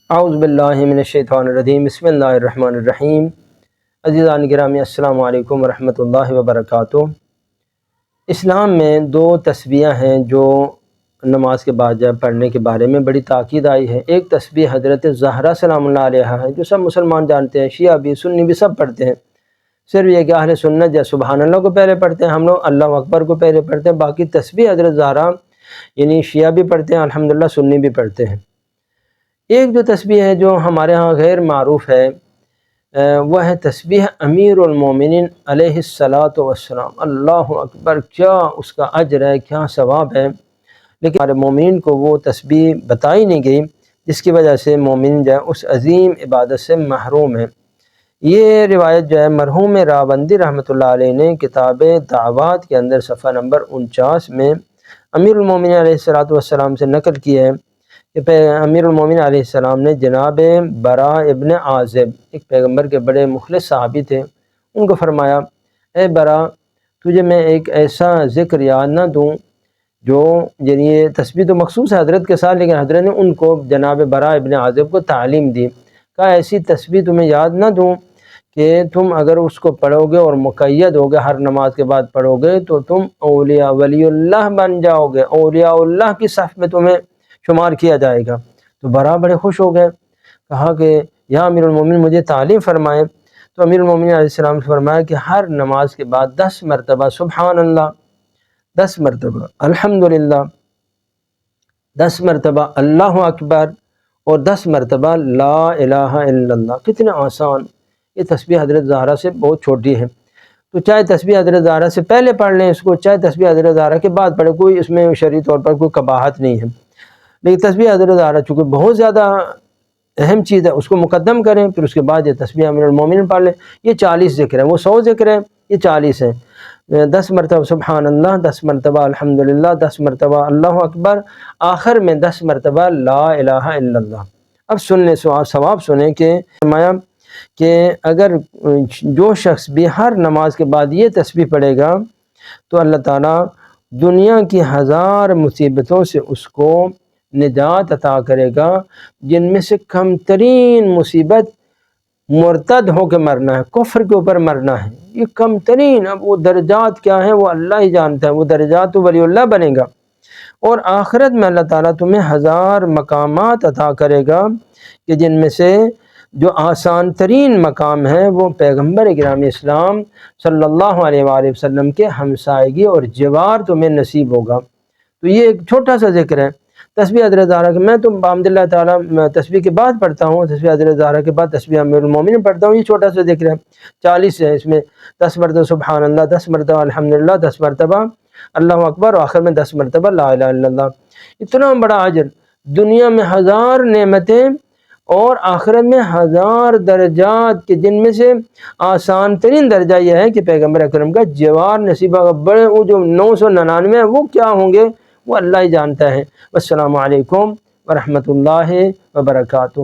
اعوذ باللہ من الشیطان الرجیم بسم اللہ الرحمن الرحیم۔ عزیزان گرامی السلام علیکم ورحمۃ اللہ وبرکاتہ۔ اسلام میں دو تسبیحیں ہیں جو نماز کے بعد جب پڑھنے کے بارے میں بڑی تاکید آئی ہے۔ ایک تسبیح حضرت زہرا سلام اللہ علیہا ہے جو سب مسلمان جانتے ہیں، شیعہ بھی سنی بھی سب پڑھتے ہیں۔ صرف یہ کہ اہل سنت یا سبحان اللہ کو پہلے پڑھتے ہیں، ہم لوگ اللہ اکبر کو پہلے پڑھتے ہیں۔ باقی تسبیح حضرت زہرا یعنی شیعہ بھی پڑھتے ہیں، الحمدللہ سنی بھی پڑھتے ہیں۔ ایک جو تسبیح ہے جو ہمارے ہاں غیر معروف ہے وہ ہے تسبیح امیر المومنین علیہ الصلاۃ والسلام۔ اللہ اکبر، کیا اس کا اجر ہے، کیا ثواب ہے، لیکن ہمارے مومنین کو وہ تسبیح بتائی نہیں گئی، جس کی وجہ سے مومن جو ہے اس عظیم عبادت سے محروم ہے۔ یہ روایت جو ہے مرحوم راوندی رحمۃ اللہ علیہ نے کتاب دعوات کے اندر صفحہ نمبر 49 میں امیر المومنین علیہ الصلاۃ والسلام سے نقل کی ہے کہ امیر المومنین علیہ السلام نے جناب برا ابن عازب، ایک پیغمبر کے بڑے مخلص صحابی تھے، ان کو فرمایا، اے برا، تجھے میں ایک ایسا ذکر یاد نہ دوں جو، یعنی یہ تسبیح تو مخصوص ہے حضرت کے ساتھ، لیکن حضرت نے ان کو جناب برا ابن عازب کو تعلیم دی، کہا ایسی تسبیح تمہیں یاد نہ دوں کہ تم اگر اس کو پڑھو گے اور مقید ہوگے، ہر نماز کے بعد پڑھو گے تو تم اولیاء ولی اللہ بن جاؤ گے، اولیاء اللہ کی صف میں تمہیں شمار کیا جائے گا۔ تو برا بڑے خوش ہو گئے، کہا کہ یا امیر المومنین مجھے تعلیم فرمائیں۔ تو امیر المومنین علیہ السلام نے فرمایا کہ ہر نماز کے بعد 10 مرتبہ سبحان اللہ، 10 مرتبہ الحمدللہ، 10 مرتبہ اللہ اکبر اور 10 مرتبہ لا الہ الا اللہ۔ کتنا آسان! یہ تسبیح حضرت زہرا سے بہت چھوٹی ہے، تو چاہے تسبیح حضرت زہرا سے پہلے پڑھ لیں اس کو، چاہے تسبیح حضرت زہرا کے بعد پڑھیں، کوئی اس میں شرعی طور پر کوئی قباحت نہیں ہے، لیکن تسبیح حضرت زہرا چونکہ بہت زیادہ اہم چیز ہے، اس کو مقدم کریں، پھر اس کے بعد یہ تسبیح امیر المومنین پڑھ لیں۔ یہ 40 ذکر ہیں، وہ 100 ذکر ہیں، یہ 40 ہیں۔ 10 مرتبہ سبحان اللہ، 10 مرتبہ الحمدللہ، 10 مرتبہ اللہ اکبر، آخر میں 10 مرتبہ لا الہ الا اللہ۔ اب سن لیں، ثواب سنیں کہ فرمایا کہ اگر جو شخص بھی ہر نماز کے بعد یہ تسبیح پڑھے گا تو اللہ تعالیٰ دنیا کی 1000 مصیبتوں سے اس کو نجات عطا کرے گا، جن میں سے کم ترین مصیبت مرتد ہو کے مرنا ہے، کفر کے اوپر مرنا ہے، یہ کم ترین۔ اب وہ درجات کیا ہیں وہ اللہ ہی جانتا ہے، وہ درجات تو ولی اللہ بنے گا، اور آخرت میں اللہ تعالیٰ تمہیں 1000 مقامات عطا کرے گا کہ جن میں سے جو آسان ترین مقام ہے وہ پیغمبر گرامی اسلام صلی اللہ علیہ وآلہ وسلم کے ہمسائیگی اور جوار تمہیں نصیب ہوگا۔ تو یہ ایک چھوٹا سا ذکر ہے تسبیح حضرت زہرا کہ میں تو بحمد اللہ تعالیٰ تسبیح کے بعد پڑھتا ہوں، تسبیح حضرت زہرا کے بعد تسبیح امیر المومنین پڑھتا ہوں، یہ چھوٹا سا ذکر ہے، 40 ہے، اس میں 10 مرتبہ سبحان اللہ، 10 مرتبہ الحمدللہ، 10 مرتبہ اللہ اکبر، اور آخر میں 10 مرتبہ لا الہ الا اللہ۔ اتنا بڑا اجر، دنیا میں 1000 نعمتیں اور آخرت میں 1000 درجات کے جن میں سے آسان ترین درجہ یہ ہے کہ پیغمبر اکرم کا جوار نصیب ہوگا۔ بڑے وہ جو 999 ہیں وہ کیا ہوں گے وہ اللہ ہی جانتا ہے۔ والسلام علیکم ورحمۃ اللہ وبرکاتہ۔